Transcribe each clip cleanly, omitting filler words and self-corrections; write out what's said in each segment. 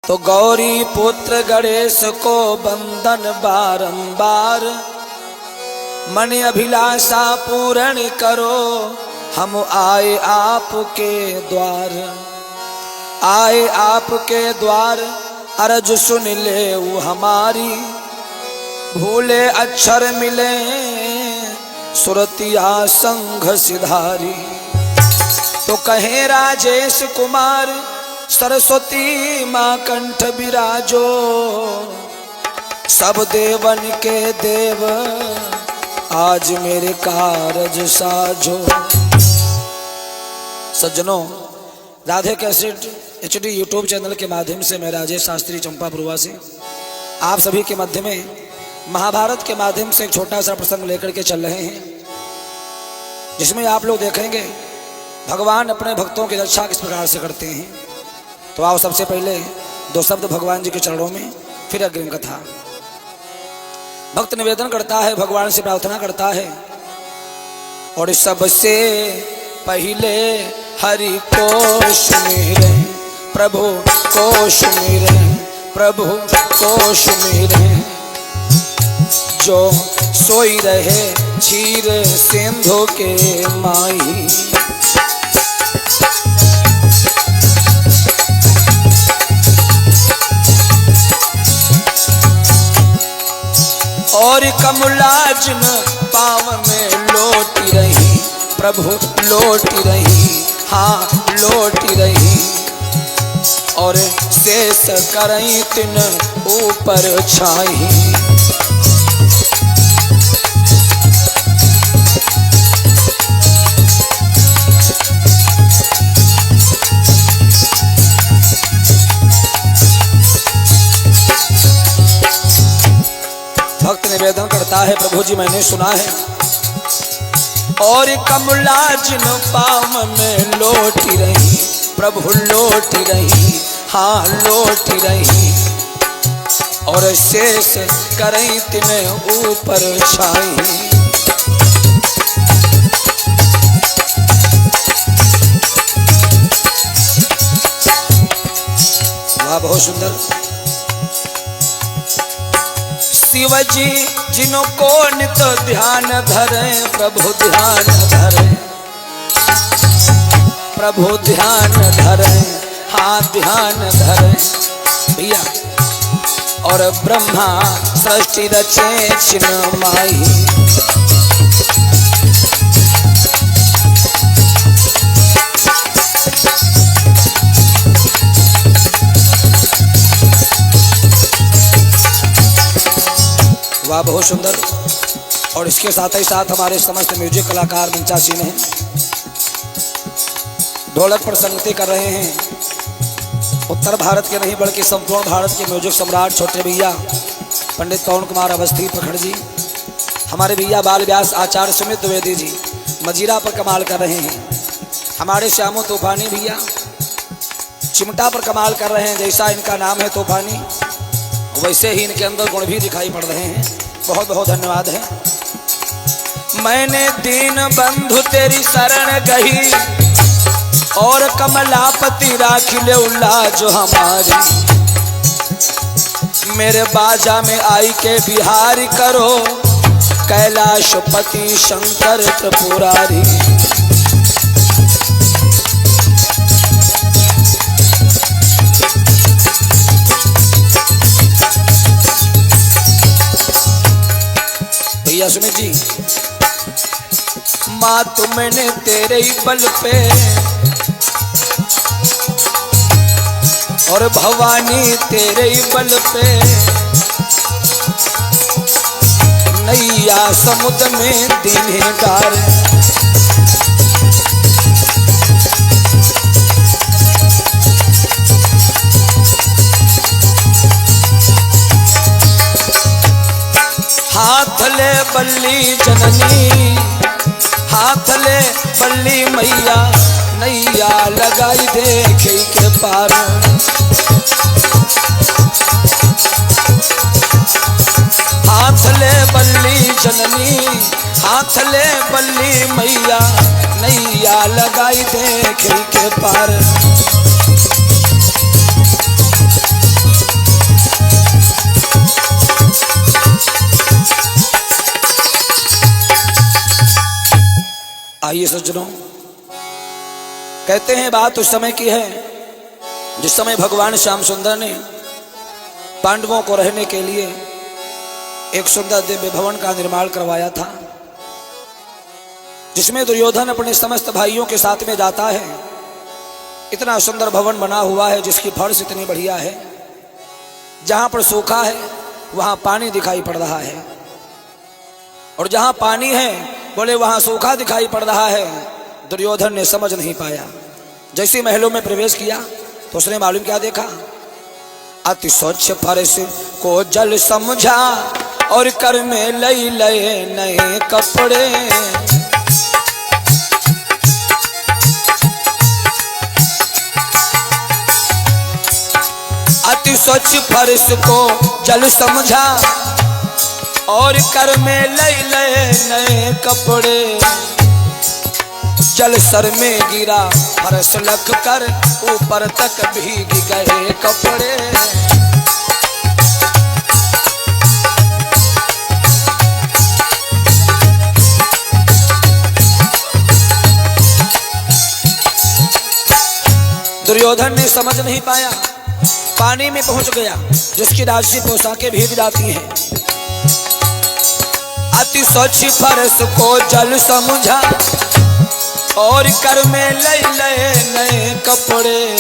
तो गौरी पुत्र गणेश को बंदन बारंबार, मन अभिलाषा पूर्ण करो, हम आए आपके द्वार। आए आपके द्वार, अर्ज सुन ले वो हमारी, भूले अक्षर मिले सुरतिया संघ सिधारी। तो कहे राजेश कुमार, सरस्वती माँ कंठ विराजो, सब देवन के देव आज मेरे कारज साजो। सज्जनों, Radhe cassette HD YouTube channel के माध्यम से मैं राजेश शास्त्री चंपापुरवा से आप सभी के मध्य में महाभारत के माध्यम से एक छोटा सा प्रसंग लेकर के चल रहे हैं, जिसमें आप लोग देखेंगे भगवान अपने भक्तों की रक्षा किस प्रकार से करते हैं। तो आओ सबसे पहले दो शब्द भगवान जी के चरणों में, फिर अग्रिम कथा। भक्त निवेदन करता है, भगवान से प्रार्थना करता है, और सबसे पहले हरि को सुमिरे, प्रभु को सुमिरे, प्रभु को सुमिरे। जो सोई रहे क्षीर सिंधु के माई, और कमलाजन पाव में लौटी रही, प्रभु लौटी रही, हाँ लौटी रही। और शेष करई तिन ऊपर छाई, भक्त निवेदन करता है, प्रभु जी मैंने सुना है, और कमलाजन पाव में लौटी रही, प्रभु लौटी रही, हाँ लौटी रही। और शेष करई तिने ऊपर छाई। वाह, बहुत सुंदर। शिवजी जिनको नित ध्यान धरे, प्रभु ध्यान धरे, प्रभु ध्यान धरे, हाँ ध्यान धरे भैया। और ब्रह्मा सृष्टि रचे छिन्न माई, वाह बहुत सुंदर। और इसके साथ ही साथ हमारे समस्त म्यूजिक कलाकार मंचासीन हैं, ढोलक पर संगति कर रहे हैं। उत्तर भारत के नहीं बल्कि संपूर्ण भारत के म्यूजिक सम्राट छोटे भैया पंडित पवन कुमार अवस्थी प्रखड़ जी, हमारे भैया बाल व्यास आचार्य सुमित द्विवेदी जी मजीरा पर कमाल कर रहे हैं। हमारे श्यामो तूफानी भैया चिमटा पर कमाल कर रहे हैं। जैसा इनका नाम है तूफानी, वैसे ही इनके अंदर गुण भी दिखाई पड़ रहे हैं। बहुत बहुत धन्यवाद है। मैंने दीन बंधु तेरी शरण गही, और कमलापति राखिले लाज हमारी। मेरे बाजा में आई के बिहारी करो, कैलाशपति शंकर त्रिपुरारी। भैया सुमित जी, माँ तुमने तेरे ही बल पे, और भवानी तेरे ही बल पे, नैया समुद्र में दीन्हे डारे। हाथ ले बल्ली जननी, हाथ ले बल्ली मैया, नैया लगाई देखे के पार। हाथ ले बल्ली जननी, हाथ ले बल्ली मैया, नैया लगाई देखे के पार। आइए सज्जनों, कहते हैं बात उस समय की है जिस समय भगवान श्याम सुंदर ने पांडवों को रहने के लिए एक सुंदर दिव्य भवन का निर्माण करवाया था, जिसमें दुर्योधन अपने समस्त भाइयों के साथ में जाता है। इतना सुंदर भवन बना हुआ है जिसकी फर्श इतनी बढ़िया है, जहां पर सूखा है वहां पानी दिखाई पड़ रहा है, और जहां पानी है बोले वहां सूखा दिखाई पड़ रहा है। दुर्योधन ने समझ नहीं पाया। जैसे महलों में प्रवेश किया तो उसने मालूम क्या देखा, अति स्वच्छ फर्श को जल समझा और कर में लई लए नए कपड़े। अति स्वच्छ फर्श को जल समझा और कर में लई लए नए कपड़े। जल सर में गिरा फर्श लख कर ऊपर तक भीग गए कपड़े। दुर्योधन ने समझ नहीं पाया, पानी में पहुंच गया जिसकी राशि पोशाकें भीग जाती हैं। अति स्वच्छ फर्श को जल समझा और कर में लई लए नए कपड़े।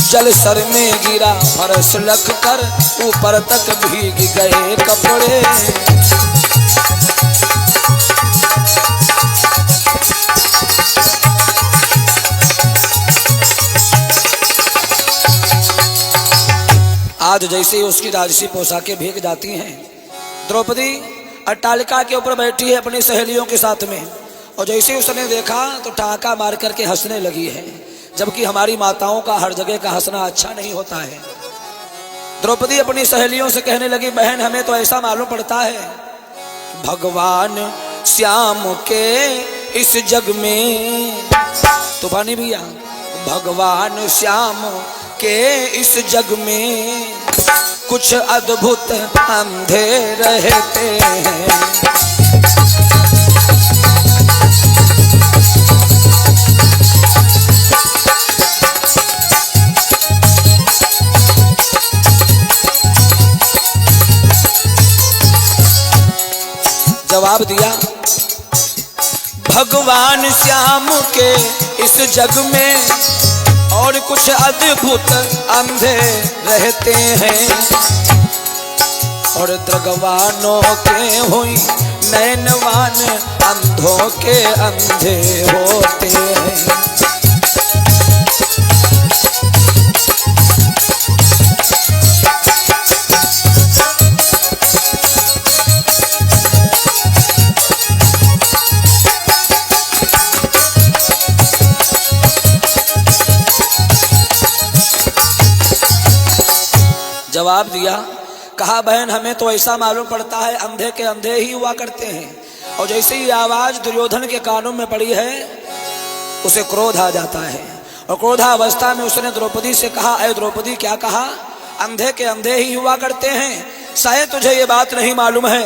जल सर में गिरा फर्श लख कर ऊपर तक भीग गए कपड़े। आज जैसे ही उसकी राजसी पोशाकें भीग जाती हैं, द्रौपदी अट्टालिका के ऊपर बैठी है अपनी सहेलियों के साथ में, और जैसे ही उसने देखा तो टाका मार करके हंसने लगी है, जबकि हमारी माताओं का हर जगह का हंसना अच्छा नहीं होता है। द्रौपदी अपनी सहेलियों से कहने लगी, बहन हमें तो ऐसा मालूम पड़ता है भगवान श्याम के इस जग में, तूफानी भैया, भगवान श्याम के इस जग में कुछ अद्भुत अंधे रहते हैं। जवाब दिया, भगवान श्याम के इस जग में और कुछ अद्भुत अंधे रहते हैं, और दृगवानों के हुई नैनवान अंधों के अंधे होते हैं। जवाब दिया, कहा बहन हमें तो ऐसा मालूम पड़ता है अंधे के अंधे ही हुआ करते हैं। और जैसे ही आवाज दुर्योधन के कानों में पड़ी है उसे क्रोध आ जाता है, और क्रोधावस्था में उसने द्रौपदी से कहा, अरे द्रौपदी क्या कहा, अंधे के अंधे ही हुआ करते हैं, शायद तुझे ये बात नहीं मालूम है।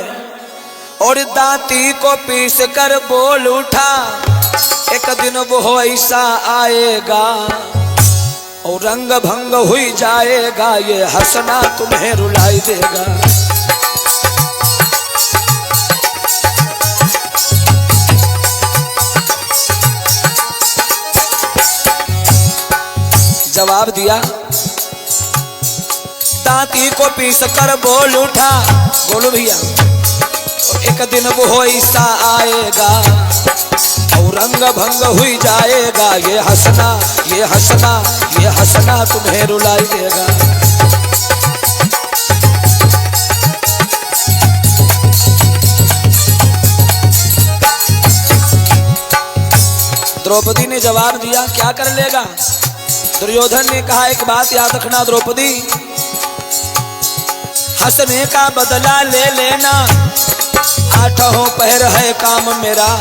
और दांती को पीस कर बोल उठा, एक दिन वो ऐसा आएगा और रंग भंग हुई जाएगा, ये हंसना तुम्हें रुलाई देगा। जवाब दिया, दांती को पीस कर बोल उठा, बोलो भैया, और एक दिन वो ऐसा आएगा और रंग भंग हुई जाएगा, ये हंसना ये हंसना ये हंसना तुम्हें रुलाई देगा। द्रौपदी ने जवाब दिया, क्या कर लेगा। दुर्योधन ने कहा, एक बात याद रखना द्रौपदी, हंसने का बदला ले लेना, आठों पहर है काम मेरा,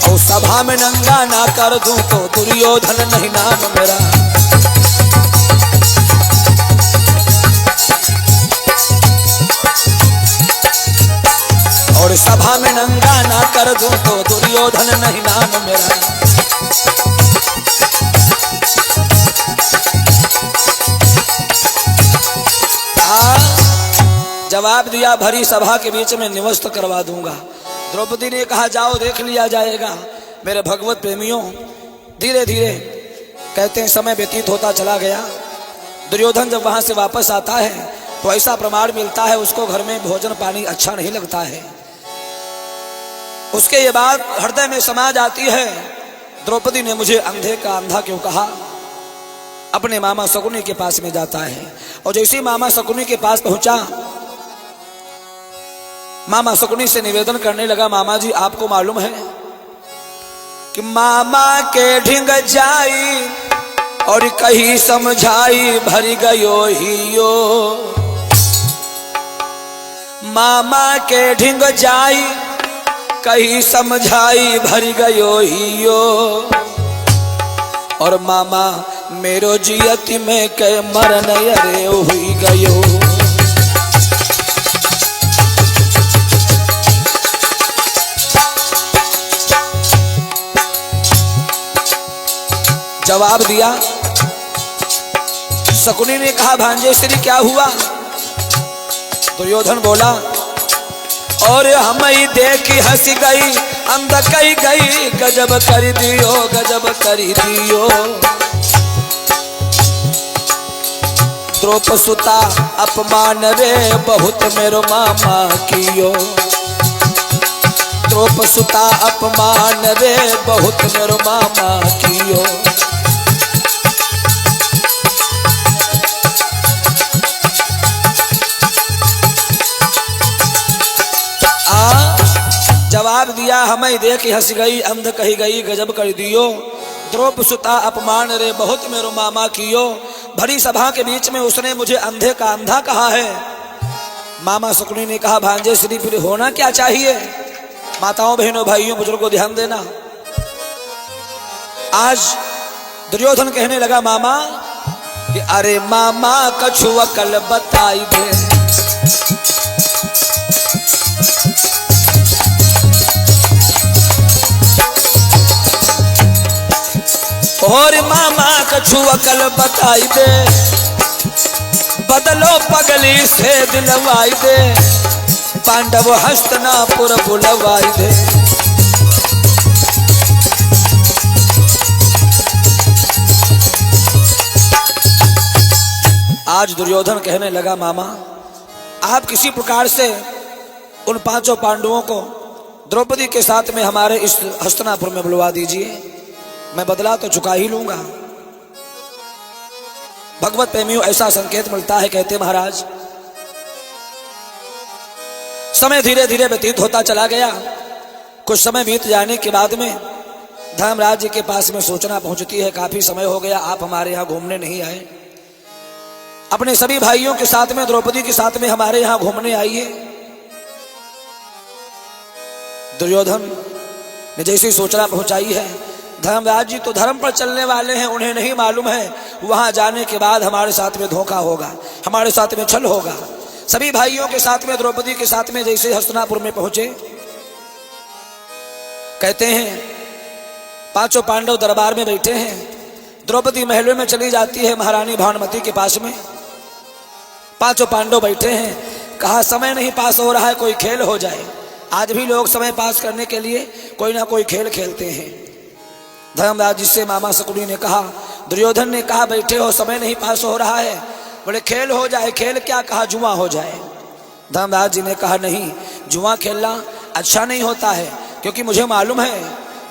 और सभा में नंगा ना कर दूं तो दुर्योधन नहीं नाम मेरा। और सभा में नंगा ना कर दूं तो दुर्योधन नहीं नाम मेरा। जवाब दिया, भरी सभा के बीच में निवस्त करवा दूंगा। द्रौपदी ने कहा जाओ देख लिया जाएगा। मेरे भगवत प्रेमियों, धीरे धीरे कहते हैं समय व्यतीत होता चला गया। दुर्योधन जब वहां से वापस आता है तो ऐसा प्रमाण मिलता है उसको घर में भोजन पानी अच्छा नहीं लगता है। उसके ये बात हृदय में समा जाती है, द्रौपदी ने मुझे अंधे का अंधा क्यों कहा। अपने मामा शकुनी के पास में जाता है और जैसे मामा शकुनी के पास पहुंचा, मामा शकुनी से निवेदन करने लगा, मामा जी आपको मालूम है कि मामा के ढिंग जाई और कहीं समझाई भरी गयो हियो। मामा के ढिंग जाई कहीं समझाई भरी गयो हियो। और मामा मेरो जियति में के मरन अरे हुई गयो। जवाब दिया, शकुनी ने कहा भांजे श्री क्या हुआ। दुर्योधन बोला, और हम ही देखी हंसी गई अंध कही गई गजब कर दियो गजब कर दियो। द्रौपसुता अपमान रे बहुत मेरो मामा कियो। द्रौपसुता अपमान रे बहुत मेरो मामा कियो। जवाब दिया, हमें देख हंस गई अंध कही गई गजब कर दियो। द्रौपसुता अपमान रे बहुत मेरो मामा कियो। भरी सभा के बीच में उसने मुझे अंधे का अंधा कहा है। मामा शकुनी ने कहा भांजे श्री फिर होना क्या चाहिए। माताओं बहनों भाइयों बुजुर्गों ध्यान देना। आज दुर्योधन कहने लगा मामा कि अरे मामा कछुआ कल बताई दे। और मामा कछुआ कल बताई दे, बदलो पगली से दिलवाई दे, पांडव हस्तनापुर बुलवाई दे। आज दुर्योधन कहने लगा मामा आप किसी प्रकार से उन पांचों पांडवों को द्रौपदी के साथ में हमारे इस हस्तनापुर में बुलवा दीजिए, मैं बदला तो चुका ही लूंगा। भगवत प्रेमियों ऐसा संकेत मिलता है, कहते महाराज समय धीरे धीरे व्यतीत होता चला गया। कुछ समय बीत जाने के बाद में धर्मराज जी के पास में सूचना पहुंचती है, काफी समय हो गया आप हमारे यहाँ घूमने नहीं आए। अपने सभी भाइयों के साथ में द्रौपदी के साथ में हमारे यहाँ घूमने आइए। दुर्योधन ने जैसी सूचना पहुंचाई है, धर्मराज जी तो धर्म पर चलने वाले हैं, उन्हें नहीं मालूम है वहां जाने के बाद हमारे साथ में धोखा होगा, हमारे साथ में छल होगा। सभी भाइयों के साथ में द्रौपदी के साथ में जैसे हस्तनापुर में पहुंचे, कहते हैं पांचों पांडव दरबार में बैठे हैं। द्रौपदी महल में चली जाती है महारानी भानुमति के पास में। पांचों पांडव बैठे हैं, कहा समय नहीं पास हो रहा है, कोई खेल हो जाए। आज भी लोग समय पास करने के लिए कोई ना कोई खेल खेलते हैं। धर्मराज जी से मामा शकुनी ने कहा, दुर्योधन ने कहा बैठे हो समय नहीं पास हो रहा है, बोले खेल हो जाए। खेल क्या? कहा जुआ हो जाए। धर्मराज जी ने कहा नहीं, जुआ खेलना अच्छा नहीं होता है, क्योंकि मुझे मालूम है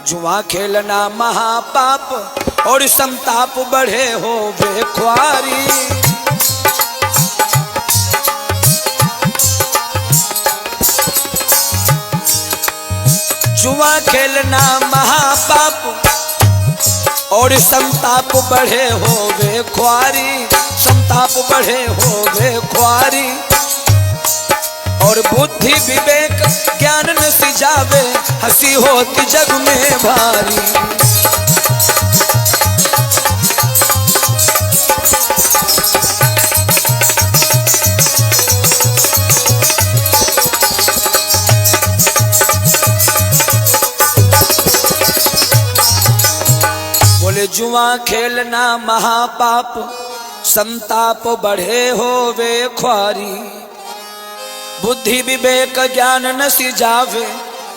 जुआ खेलना महापाप और संताप बढ़े हो बेख्वारी। जुआ खेलना महापाप और संताप बढ़े हो बेख्वारी, संताप बढ़े हो बेख्वारी। और बुद्धि विवेक ज्ञान न सिजावे, हंसी होती जग में भारी। बोले जुआ खेलना महापाप, संताप बढ़े हो वे ख्वारी, बुद्धि विवेक ज्ञान न सिजावे,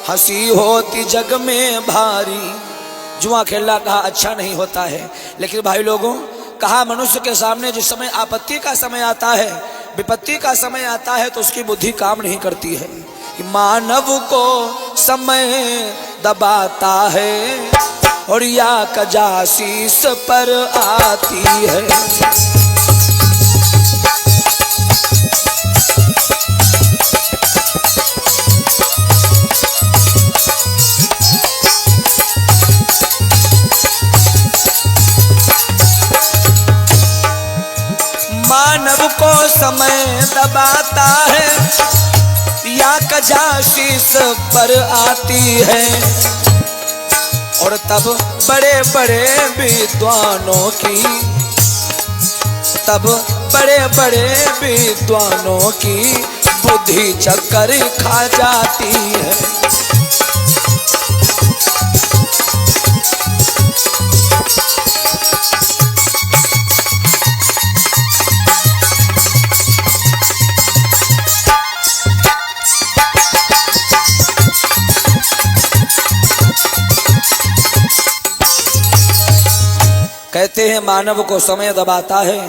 हंसी होती जग में भारी। जुआ खेलना कहा अच्छा नहीं होता है, लेकिन भाई लोगों कहा मनुष्य के सामने जिस समय आपत्ति का समय आता है, विपत्ति का समय आता है, तो उसकी बुद्धि काम नहीं करती है। कि मानव को समय दबाता है और या कजासीस पर आती है। मानव को समय दबाता है या कजाशीस पर आती है, और तब बड़े बड़े विद्वानों की, तब बड़े बड़े विद्वानों की बुद्धि चक्कर खा जाती है। कहते हैं मानव को समय दबाता है,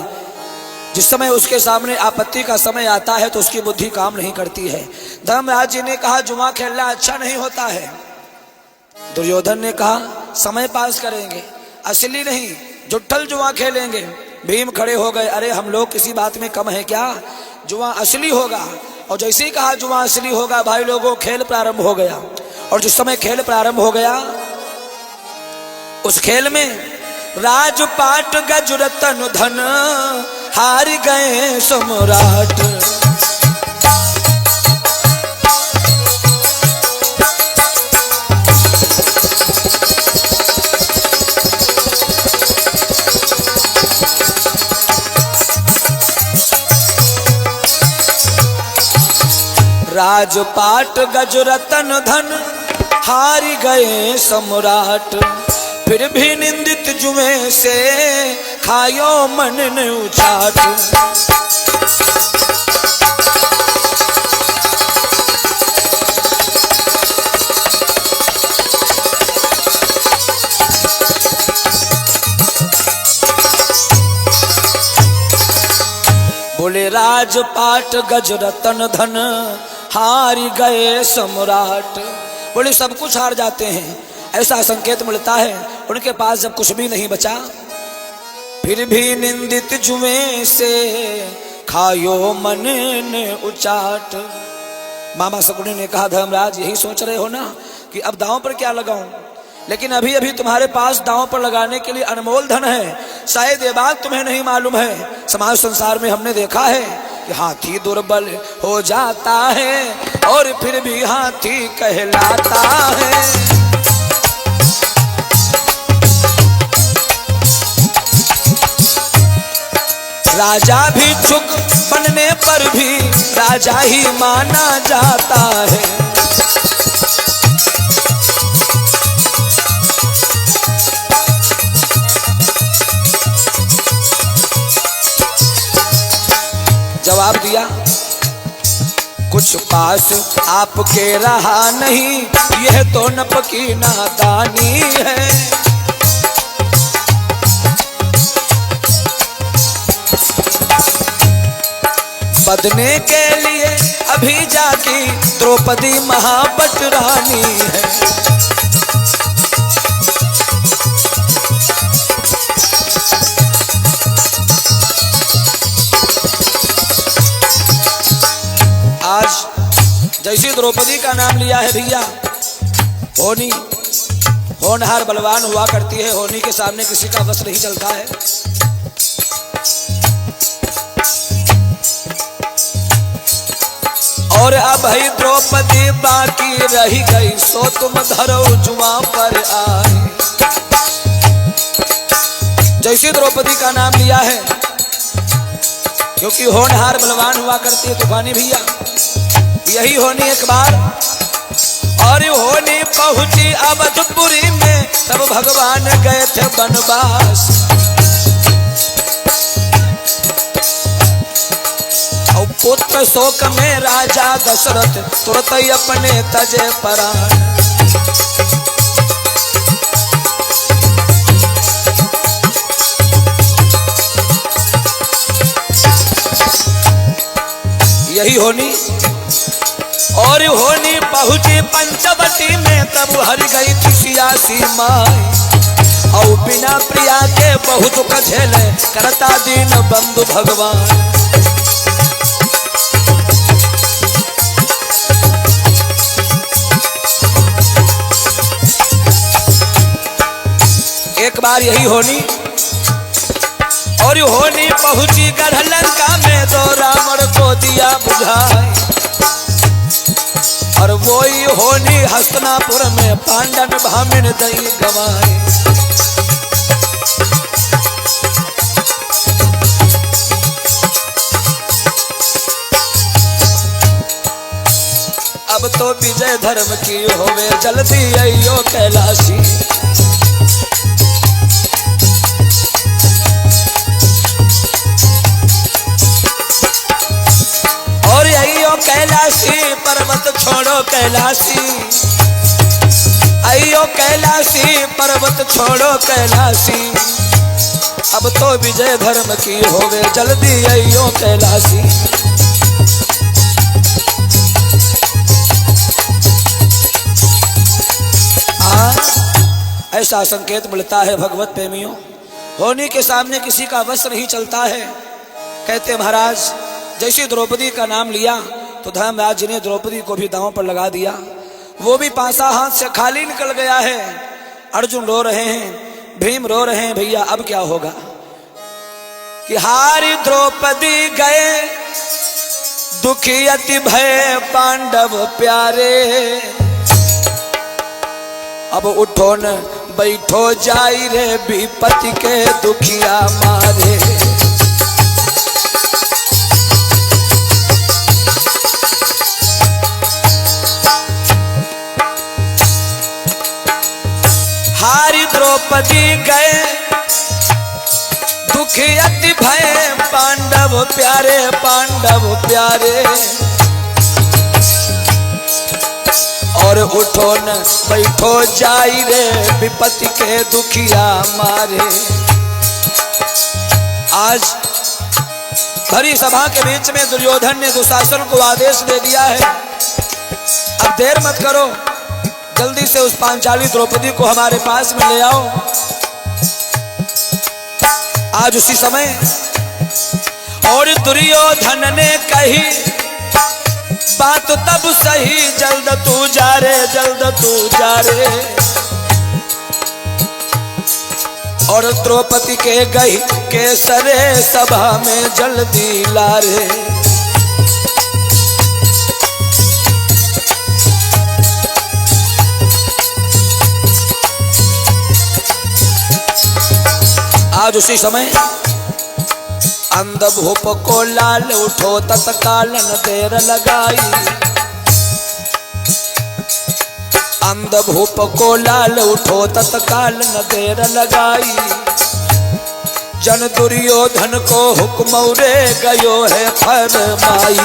जिस समय उसके सामने आपत्ति का समय आता है तो उसकी बुद्धि काम नहीं करती है। धर्मराज जी ने कहा जुआ खेलना अच्छा नहीं होता है। दुर्योधन ने कहा समय पास करेंगे, असली नहीं जुट्ठल जुआ खेलेंगे। भीम खड़े हो गए, अरे हम लोग किसी बात में कम है क्या, जुआ असली होगा। और जैसे ही कहा जुआ असली होगा, भाई लोगों खेल प्रारंभ हो गया। और जिस समय खेल प्रारंभ हो गया, उस खेल में राजपाट गजरतन धन हार गए सम्राट। राजपाट गजरतन धन हार गए सम्राट, फिर भी निंदित जुए से खायो मन न उचाट। बोले राजपाट गजरतन धन हार गए सम्राट। बोले सब कुछ हार जाते हैं, ऐसा संकेत मिलता है उनके पास जब कुछ भी नहीं बचा। फिर भी निंदित जुए से खायो मन ने उचाट। मामा शकुनी ने कहा धर्मराज यही सोच रहे हो ना कि अब दांव पर क्या लगाऊं, लेकिन अभी अभी तुम्हारे पास दांव पर लगाने के लिए अनमोल धन है। शायद ये बात तुम्हें नहीं मालूम है, समाज संसार में हमने देखा है कि हाथी दुर्बल हो जाता है और फिर भी हाथी कहलाता है। राजा भी झुक बनने पर भी राजा ही माना जाता है। जवाब दिया कुछ पास आपके रहा नहीं, यह तो नप की नादानी है। बदने के लिए अभी जाकी द्रौपदी महापट रानी है। आज जैसी द्रौपदी का नाम लिया है भैया, होनी होनहार बलवान हुआ करती है, होनी के सामने किसी का बस नहीं चलता है। और अब ही द्रौपदी बाकी रही गई, सो तुम धरो जुआ पर आए। जैसी द्रौपदी का नाम लिया है, क्योंकि होनहार बलवान हुआ करती है तूफानी भैया, यही होनी एक बार और होनी पहुंची अवधपुरी में, तब भगवान गए थे वनवास। और पुत्र शोक में राजा दशरथ तुरंत ही अपने तजे प्राण। यही होनी और होनी पहुंची पंचवटी में, तब हर गई थी सियासी माई। और बिना प्रिया के बहुत दुख झेले, करता दीन बंधु भगवान। एक बार यही होनी और होनी पहुंची गढ़ लंका में, तो रावण को दिया बुझाई। और वही होनी हस्तिनापुर में, पांडन भामिन दई गवाई। अब तो विजय धर्म की होवे, जल्दी अइयो कैलाशी। और अइयो कैलाशी, पर्वत छोड़ो कैलाशी। अइयो कैलाशी, पर्वत छोड़ो कैलाशी। अब तो विजय धर्म की होवे, जल्दी अइयो कैलाशी। ऐसा संकेत मिलता है भगवत प्रेमियों, होनी के सामने किसी का वश नहीं चलता है। कहते महाराज जैसे द्रौपदी का नाम लिया तो धर्मराज जी ने द्रौपदी को भी दांव पर लगा दिया। वो भी पासा हाथ से खाली निकल गया है। अर्जुन रो रहे हैं, भीम रो रहे हैं, भैया अब क्या होगा। कि हारी द्रौपदी गए, दुखी अति भय पांडव प्यारे। अब उठो न बैठो जाई रे, विपत्ति के दुखिया मारे। हारी द्रौपदी गए, दुखी अति भय पांडव प्यारे, पांडव प्यारे। और उठो न बैठो जाई रे, विपत्ति के दुखिया मारे। आज भरी सभा के बीच में दुर्योधन ने दुशासन को आदेश दे दिया है, अब देर मत करो, जल्दी से उस पांचाली द्रौपदी को हमारे पास में ले आओ। आज उसी समय और दुर्योधन ने कही बात तब सही, जल्द तू जा रे, जल्द तू जा रे। और द्रौपदी के गई केसरे, सभा में जल्दी ला रे। आज उसी समय अंधभूप को लाल उठो, तत्काल न देर लगाई। अंधभूप को लाल उठो, तत्काल न देर लगाई। जन दुर्योधन को हुक्म रे, गयो है फरमाई।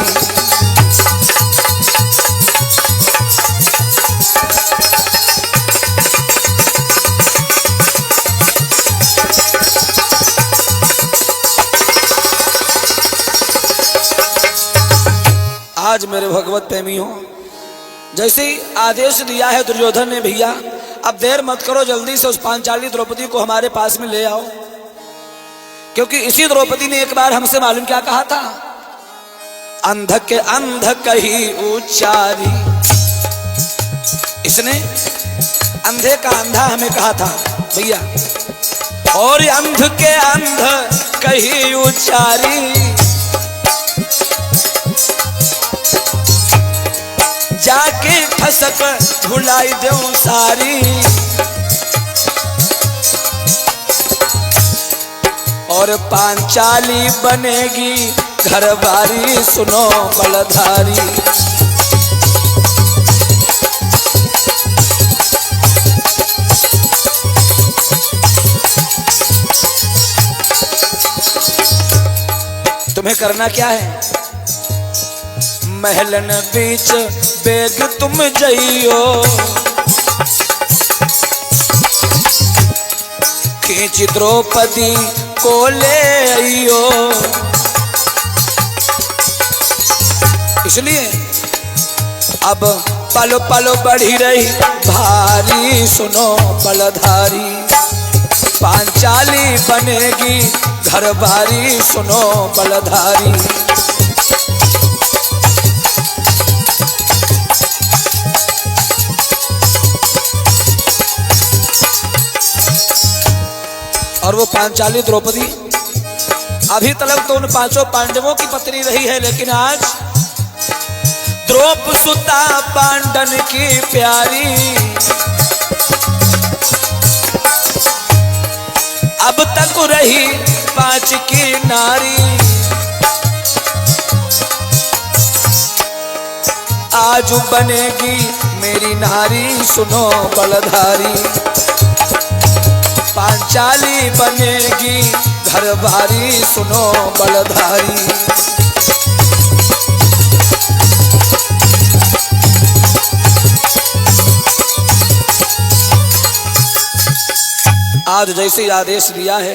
आज मेरे भगवत प्रेमियों, जैसे ही आदेश दिया है दुर्योधन ने, भैया अब देर मत करो, जल्दी से उस पांचाली द्रौपदी को हमारे पास में ले आओ। क्योंकि इसी द्रौपदी ने एक बार हमसे मालूम क्या कहा था, अंध के अंध कही उच्चारी। इसने अंधे का अंधा हमें कहा था भैया, और अंध के अंध कही उच्चारी। जाके फसक भुलाई दो सारी। और पांचाली बनेगी घरवारी, सुनो बलधारी। तुम्हें करना क्या है? महलन बीच बेग तुम जइयो, खींच द्रौपदी को ले आइयो। इसलिए अब पलो पलो बढ़ी रही भारी, सुनो बलधारी, पांचाली बनेगी घर बारी, सुनो बलधारी। और वो पांचाली द्रौपदी अभी तक तो उन पांचों पांडवों की पत्नी रही है, लेकिन आज द्रौप सुता पांडन की प्यारी, अब तक रही पांच की नारी, आज बनेगी मेरी नारी, सुनो बलधारी, पांचाली बनेगी घर बारी, सुनो बलधारी। आज जैसे आदेश दिया है,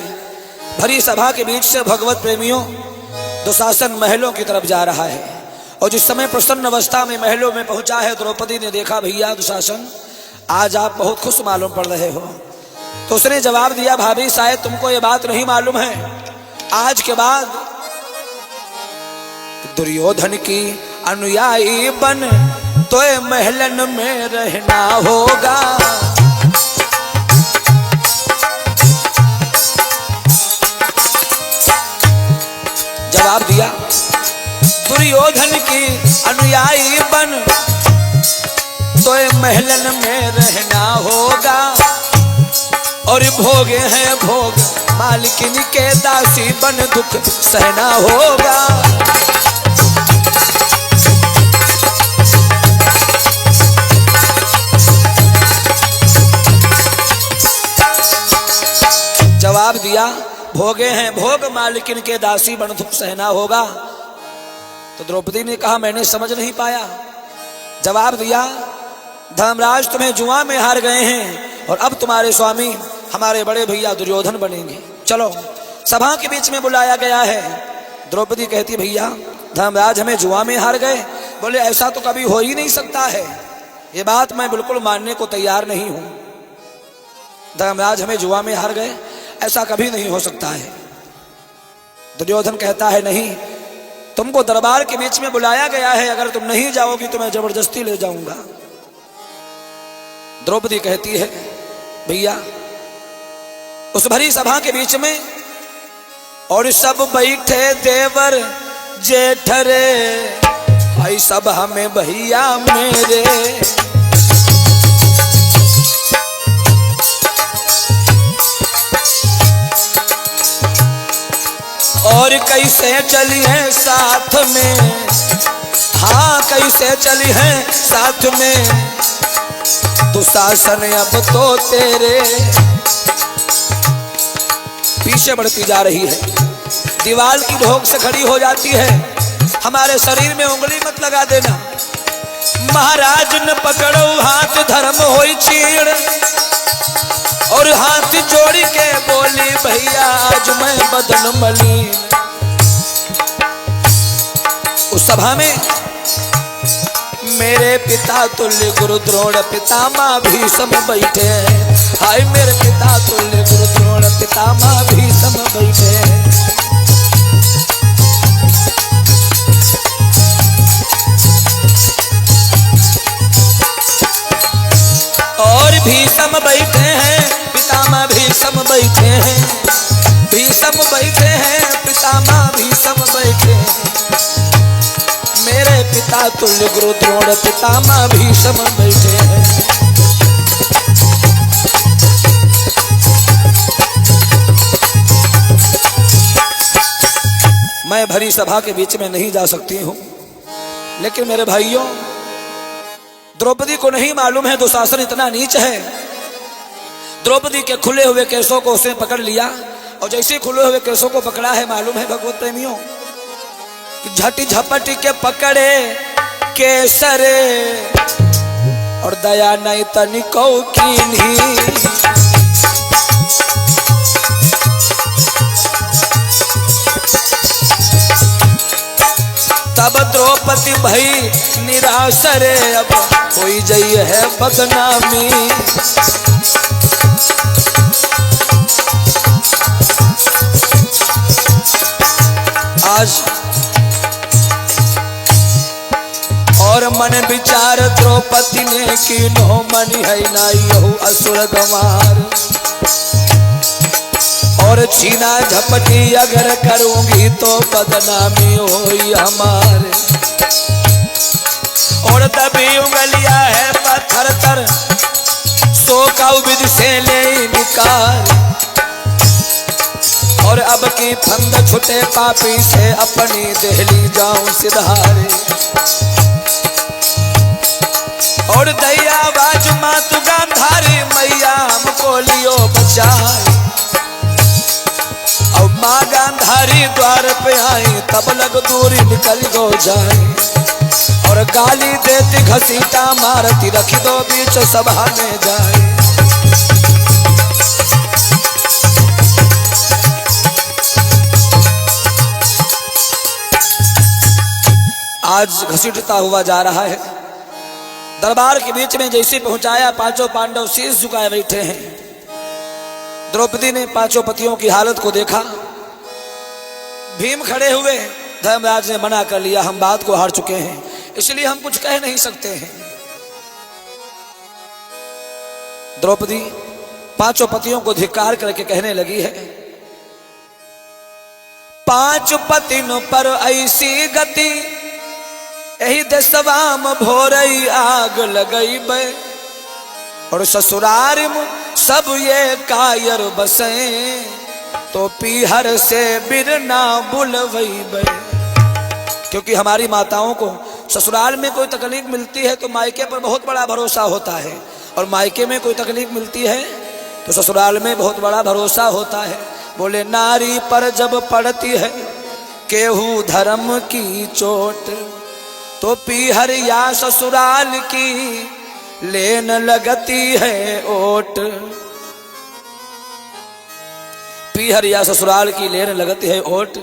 भरी सभा के बीच से भगवत प्रेमियों दुशासन महलों की तरफ जा रहा है। और जिस समय प्रसन्न अवस्था में महलों में पहुंचा है, द्रौपदी ने देखा भैया दुशासन आज आप बहुत खुश मालूम पड़ रहे हो। तो उसने जवाब दिया, भाभी शायद तुमको ये बात नहीं मालूम है, आज के बाद दुर्योधन की अनुयायी बन तो महलन में रहना होगा। जवाब दिया, दुर्योधन की अनुयायी बन तो महलन में रहना होगा। और भोगे हैं भोग मालिकिन के दासी बन दुख सहना होगा। जवाब दिया, भोगे हैं भोग मालिकिन के दासी बन दुख सहना होगा। तो द्रौपदी ने कहा, मैंने समझ नहीं पाया। जवाब दिया, धर्मराज तुम्हें जुआ में हार गए हैं और अब तुम्हारे स्वामी हमारे बड़े भैया दुर्योधन बनेंगे, चलो। सभा के बीच में बुलाया गया है। द्रौपदी कहती, भैया धर्मराज हमें जुआ में हार गए। बोले, ऐसा तो कभी हो ही नहीं सकता है, ये बात मैं बिल्कुल मानने को तैयार नहीं हूं। धर्मराज हमें जुआ में हार गए, ऐसा कभी नहीं हो सकता है। दुर्योधन कहता है, नहीं, तुमको दरबार के बीच में बुलाया गया है, अगर तुम नहीं जाओगी तो मैं जबरदस्ती ले जाऊंगा। द्रौपदी कहती है, भैया उस भरी सभा के बीच में और सब बैठे देवर जेठरे, भाई सब हमें भैया मेरे। और कैसे चली है साथ में, हाँ कैसे चली है साथ में, दुशासन अब तो तेरे। पीछे बढ़ती जा रही है, दीवार की ढोक से खड़ी हो जाती है, हमारे शरीर में उंगली मत लगा देना। महाराज न पकड़ो हाथ धर्म होई चीड़, और हाथ जोड़ के बोली, भैया आज मैं बदन मलिन। उस सभा में मेरे पिता तुल्य गुरु द्रोण पितामह भीष्म बैठे हैं। हाय मेरे पिता तुल्य गुरु द्रोण पितामह भीष्म बैठे हैं। और भीष्म बैठे हैं, पितामह भीष्म बैठे हैं, भीष्म बैठे हैं, पितामह भीष्म बैठे हैं। मेरे पिता तुल्य गुरु द्रोण पितामह भीष्म बैठे हैं। मैं भरी सभा के बीच में नहीं जा सकती हूं, लेकिन मेरे भाइयों, द्रौपदी को नहीं मालूम है दुशासन इतना नीच है। द्रौपदी के खुले हुए केसों को उसने पकड़ लिया, और जैसे खुले हुए केसों को पकड़ा है, मालूम है भगवत प्रेमियों, झट झपट के पकड़े केसरे और दया नहीं तनिको कीन्ही। तब द्रौपदी भई निराश रे अब कोई जई है बदनामी। आज और मन विचार द्रौपदी ने कीन्हो मनि है नाई असुर गंवार। और छीना झपटी अगर करूंगी तो बदनामी होई हमारे। और दबी उंगलिया है पत्थर तर सो का विध से ले निकाल। और अब की फंद छुटे पापी से अपनी देहली जाऊं सिधारे। और दैया बाज मातु गांधारी मैया हमको लियो बचाए। अब माँ गांधारी द्वार पे आई तब लग दूरी निकल गो जाए। और गाली देती घसीटा मारती रख दो बीच सभा में जाए। आज घसीटता हुआ जा रहा है। दरबार के बीच में जैसे पहुंचाया पांचों पांडव शीश झुकाए बैठे हैं। द्रौपदी ने पांचों पतियों की हालत को देखा। भीम खड़े हुए, धर्मराज ने मना कर लिया हम बात को हार चुके हैं इसलिए हम कुछ कह नहीं सकते हैं। द्रौपदी पांचों पतियों को धिक्कार करके कहने लगी है पांच पतिन पर ऐसी गति यही देशवाम भोरई आग लगई बे। और ससुराल में सब ये कायर बसे तो पीहर से बिरना बुलवई बे। क्योंकि हमारी माताओं को ससुराल में कोई तकलीफ मिलती है तो मायके पर बहुत बड़ा भरोसा होता है। और मायके में कोई तकलीफ मिलती है तो ससुराल में बहुत बड़ा भरोसा होता है। बोले नारी पर जब पड़ती है केहू धर्म की चोट तो पीहर या ससुराल की लेन लगती है ओट। पीहर या ससुराल की लेन लगती है ओट।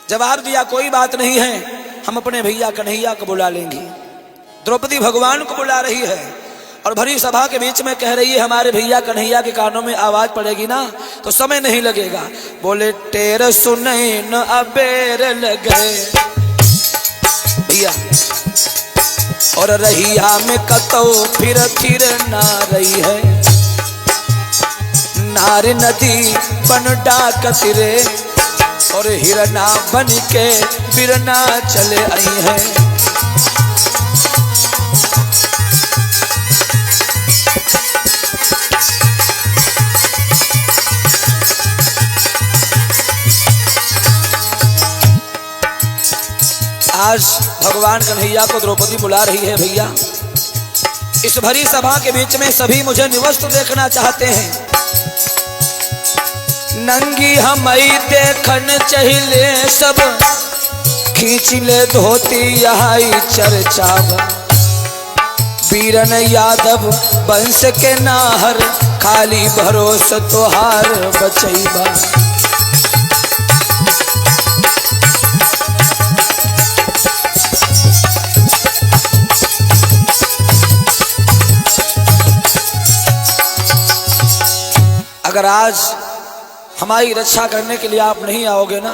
जवाब दिया कोई बात नहीं है हम अपने भैया कन्हैया को बुला लेंगी। द्रौपदी भगवान को बुला रही है और भरी सभा के बीच में कह रही है हमारे भैया कन्हैया के कानों में आवाज पड़ेगी ना तो समय नहीं लगेगा। बोले टेर सुने न अबेर लगे भैया। और रहिया में कतो फिर ना रही है नार नदी बन डाक तिरे। और हिरना बन के बिरना चले आई है। आज भगवान कन्हैया को द्रौपदी बुला रही है भैया। इस भरी सभा के बीच में सभी मुझे निवस्त्र देखना चाहते हैं। नंगी हमई देखन चाहिए सब खींच ले धोती यहाई चर्चा। वीरन यादव वंश के नाहर खाली भरोस तोहार बचैबा। अगर आज हमारी रक्षा करने के लिए आप नहीं आओगे ना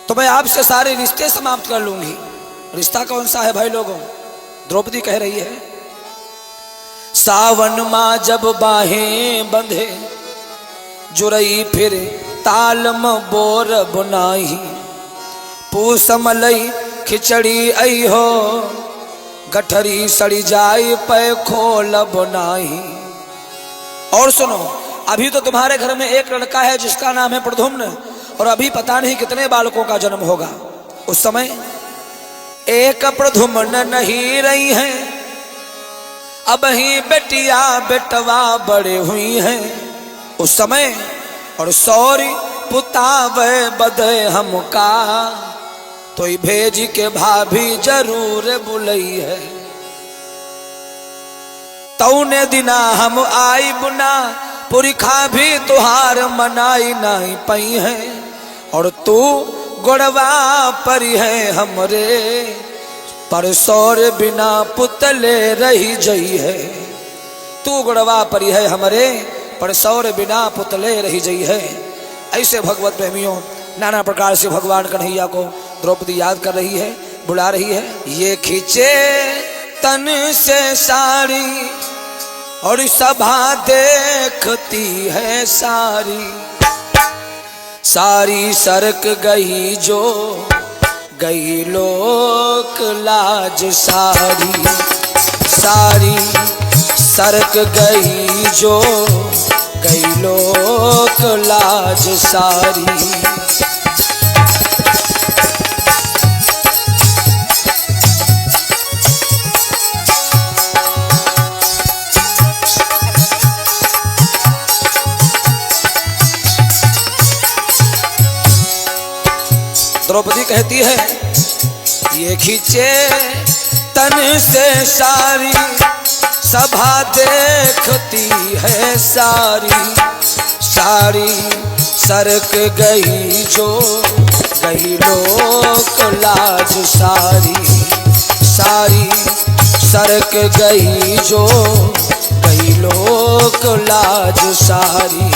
तो मैं आपसे सारे रिश्ते समाप्त कर लूंगी। रिश्ता कौन सा है भाई लोगों? द्रौपदी कह रही है सावन माँ जब बाहें बंधे जुरई फिर तालम बोर बुनाई। पूस मलई खिचड़ी आई हो गठरी सड़ी जाई पै खोल बुनाई। और सुनो अभी तो तुम्हारे घर में एक लड़का है जिसका नाम है प्रद्युम्न और अभी पता नहीं कितने बालकों का जन्म होगा। उस समय एक प्रद्युम्न नहीं रही हैं अब ही बेटिया बेटवा बड़े हुई हैं उस समय। और सौरी पुतावे बदे हमका तो भेज के भाभी जरूर बुलई है। तौने दिना हम आई बुना पुरखा भी तुहार मनाई नहीं पई है। और तू गोड़वा पर है हमरे परसौर बिना पुतले रही जई है। तू गोड़वा पर है हमरे परसौर बिना पुतले रही जई है। ऐसे भगवत प्रेमियों नाना प्रकार से भगवान कन्हैया को द्रौपदी याद कर रही है, बुला रही है। ये खींचे तन से साड़ी और सभा देखती है सारी, सारी सरक गई जो गई लोक लाज सारी, सारी सरक गई जो गई लोक लाज सारी। द्रौपदी कहती है ये खींचे तन से सारी सभा देखती है सारी, सारी सरक गई जो गई लोक लाज सारी, सारी सरक गई जो गई लोक लाज सारी।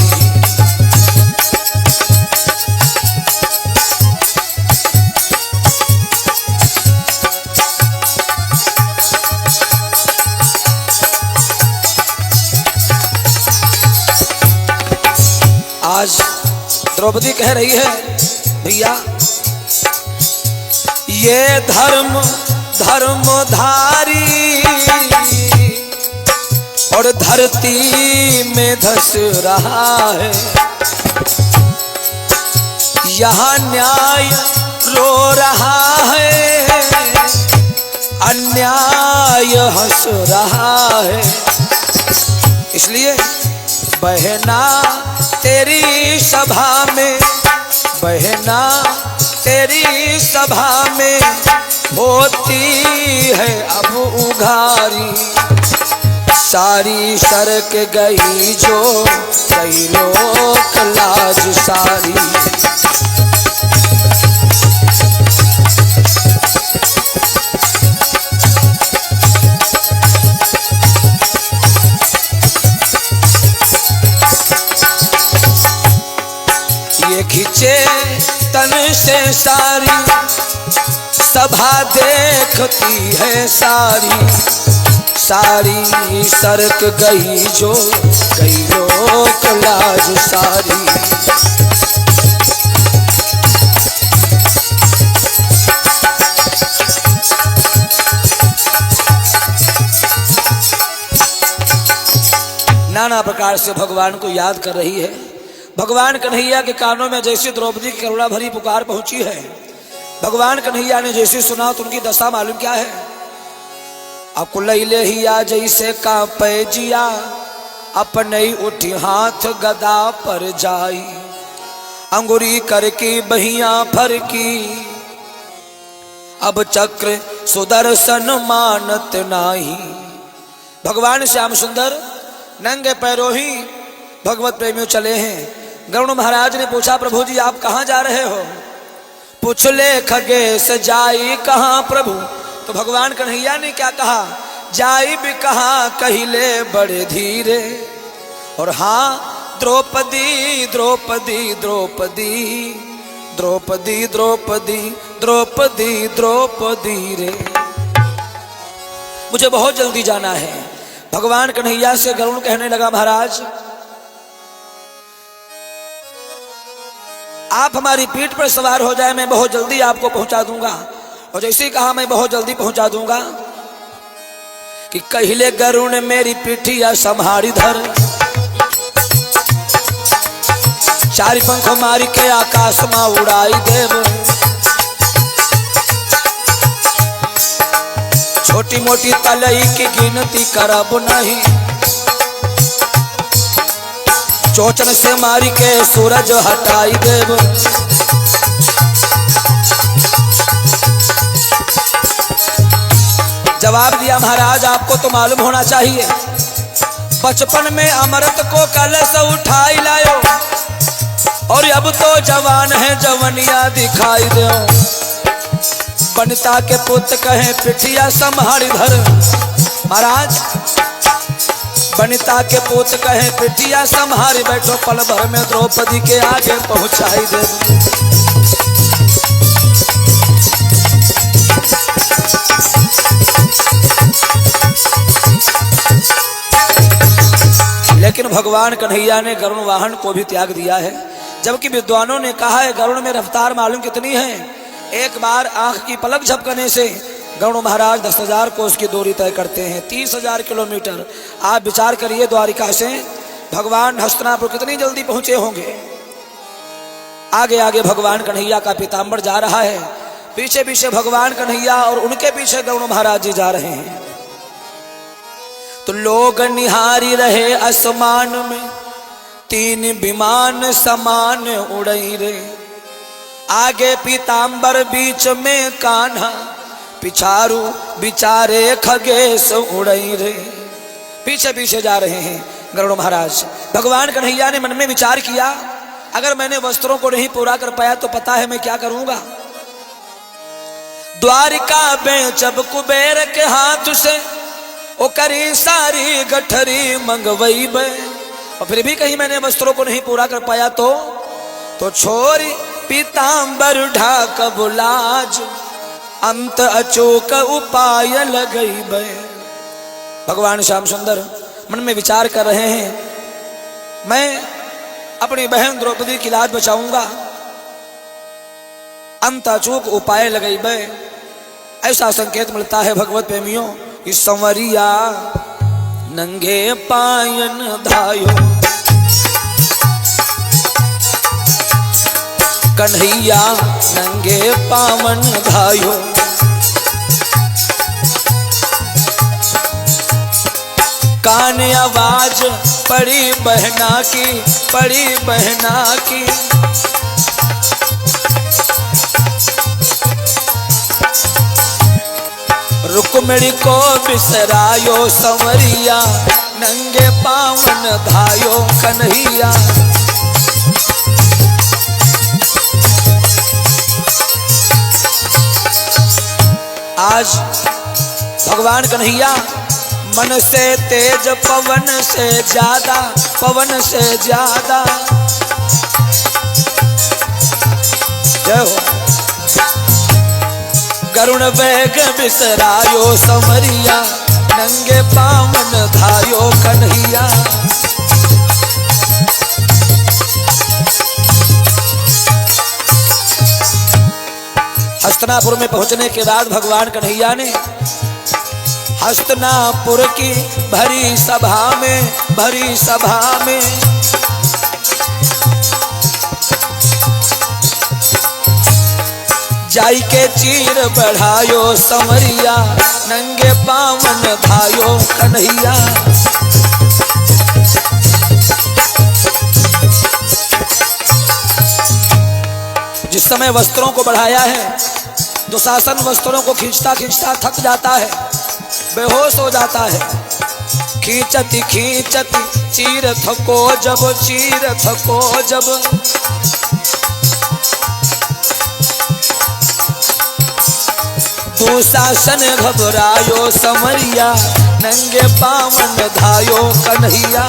आज द्रौपदी कह रही है भैया ये धर्म धर्मधारी और धरती में धस रहा है। यहाँ न्याय रो रहा है, अन्याय हंस रहा है। इसलिए बहना तेरी सभा में, बहना तेरी सभा में होती है अब उघारी, सारी सरक गई जो गई लोक लाज सारी। खींचे तन से सारी सभा देखती है सारी, सारी सरक गई जो गई लोक लाज सारी। नाना प्रकार से भगवान को याद कर रही है। भगवान कन्हैया के कानों में जैसे द्रौपदी की करुणा भरी पुकार पहुंची है, भगवान कन्हैया ने जैसे सुना तो उनकी दशा मालूम क्या है। अकुलैले हिया जैसे कांपे जिया अपने उठी हाथ गदा पर जाई, अंगुरी करके बहिया फरकी अब चक्र सुदर्शन मानत नाही। भगवान श्याम सुंदर नंगे पैरों ही भगवत प्रेमियों चले हैं। गरुड़ महाराज ने पूछा प्रभु जी आप कहाँ जा रहे हो? पूछ ले खगेश जाई कहाँ प्रभु। तो भगवान कन्हैया ने क्या कहा, जाई भी कहाँ कहिले बड़े धीरे। और हाँ द्रौपदी द्रौपदी द्रौपदी द्रौपदी द्रौपदी द्रौपदी द्रौपदी रे, मुझे बहुत जल्दी जाना है। भगवान कन्हैया से गरुड़ कहने लगा महाराज आप हमारी पीठ पर सवार हो जाए, मैं बहुत जल्दी आपको पहुंचा दूंगा। और जैसे ही कहा मैं बहुत जल्दी पहुंचा दूंगा कि कहिले गरुड़ ने मेरी पीठिया संभारी धर, चारि पंख मारी के आकाश में उड़ाई देव, छोटी मोटी तलई की गिनती करब नहीं, चोचन से मारी के सूरज हटाई देव। जवाब दिया, महाराज आपको तो मालूम होना चाहिए, बचपन में अमृत को कलश उठाई लायो और अब तो जवान है जवनिया दिखाई दो। बनिता के पुत्र कहे पिठिया संभारी धर। महाराज बनिता के पुत्र कहे पिठिया संभारी बैठो, पल भर में द्रौपदी के आगे पहुंचाई दे। लेकिन भगवान कन्हैया ने गरुण वाहन को भी त्याग दिया है, जबकि विद्वानों ने कहा है गरुड़ में रफ्तार मालूम कितनी है, एक बार आंख की पलक झपकने से गरुड़ महाराज 10,000 कोस की दूरी तय करते हैं, 30,000 किलोमीटर। आप विचार करिए द्वारिका से भगवान हस्तिनापुर कितनी जल्दी पहुंचे होंगे। आगे आगे भगवान कन्हैया का पीताम्बर जा रहा है, पीछे पीछे भगवान कन्हैया और उनके पीछे गरुड़ महाराज जी जा रहे हैं। तो लोग निहारी रहे आसमान में, 3 विमान समान उड़ई रे। आगे पीताम्बर बीच में कान्हा, पिछारू बिचारे खगेश उड़ई रे। पीछे पीछे जा रहे हैं गरुड़ महाराज। भगवान कन्हैया ने मन में विचार किया, अगर मैंने वस्त्रों को नहीं पूरा कर पाया तो पता है मैं क्या करूंगा। द्वारिका में जब कुबेर के हाथ से ओ करी सारी गठरी मंगवई बे, और फिर भी कहीं मैंने वस्त्रों को नहीं पूरा कर पाया तो छोरी पीताम्बर ढाक बुलाज, अंत अचूक उपाय लगई बे। भगवान श्याम सुंदर मन में विचार कर रहे हैं, मैं अपनी बहन द्रौपदी की लाज बचाऊंगा, अंत अचूक उपाय लगई बे। ऐसा संकेत मिलता है भगवत प्रेमियों, इस संवरिया नंगे पायन धायो, कन्हैया नंगे पावन धायो। कान आवाज पड़ी बहना की, पड़ी बहना की। रुक्मिणी को बिसरायो संवरिया, नंगे पावन धायो कन्हैया। आज भगवान कन्हैया मन से तेज पवन से ज्यादा, पवन से ज्यादा। जय हो। गरुण वेग बिसरायो संवरिया, नंगे पावन धायो कन्हैया। हस्तिनापुर में पहुंचने के बाद भगवान कन्हैया ने हस्तिनापुर की भरी सभा में, भरी सभा में जाई के चीर बढ़ायो संवरिया, नंगे पावन धायो कन्हैया। जिस समय वस्त्रों को बढ़ाया है, दुशासन वस्त्रों को खींचता खींचता थक जाता है, बेहोश हो जाता है। खींचती खींचती चीर थको जब, चीर थको जब। दुशासन घबरायो संवरिया, नंगे पावन धायो कन्हैया।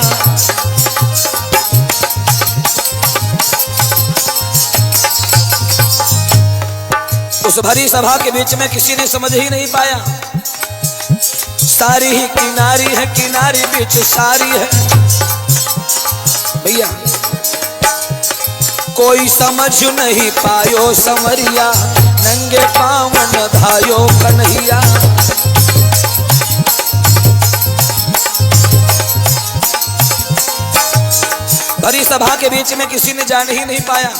उस भरी सभा के बीच में किसी ने समझ ही नहीं पाया, सारी ही किनारी है, किनारी बीच सारी है। भैया कोई समझ नहीं पायो संवरिया, नंगे पावन धायो कन्हैया। भरी सभा के बीच में किसी ने जान ही नहीं पाया।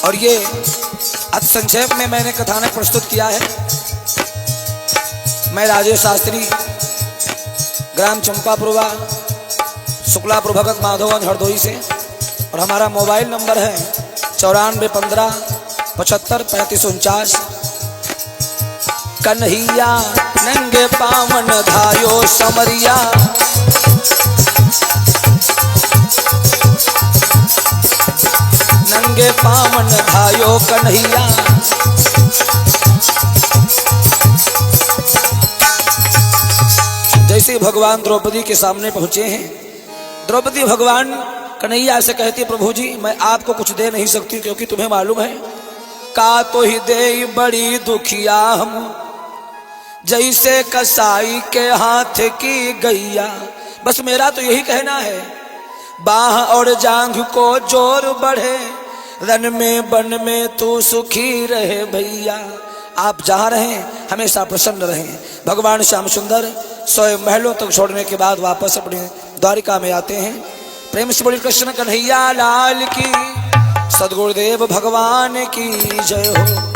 और ये अति संक्षेप में मैंने कथानक प्रस्तुत किया है। मैं राजेश शास्त्री, ग्राम चंपापुरवा, शुक्लापुर भगत माधवगंज हरदोई से, और हमारा मोबाइल नंबर है 9415 75 3549। कन्हैया नंगे पावन धायो समरिया। नंगे पावन धायो कन्हैया। जैसे भगवान द्रौपदी के सामने पहुंचे हैं, द्रौपदी भगवान कन्हैया से कहती है, प्रभु जी मैं आपको कुछ दे नहीं सकती, क्योंकि तुम्हें मालूम है का तो ही दे बड़ी दुखिया हम, जैसे कसाई के हाथ की गैया। बस मेरा तो यही कहना है, बाह और जांघ को जोर बढ़े, रन में बन में तू सुखी रहे भैया। आप जहाँ रहें हमेशा प्रसन्न रहें। भगवान श्याम सुंदर 100 महलों तक छोड़ने के बाद वापस अपने द्वारिका में आते हैं। प्रेम से बोलिए कृष्ण कन्हैया लाल की, सद्गुरुदेव भगवान की जय हो।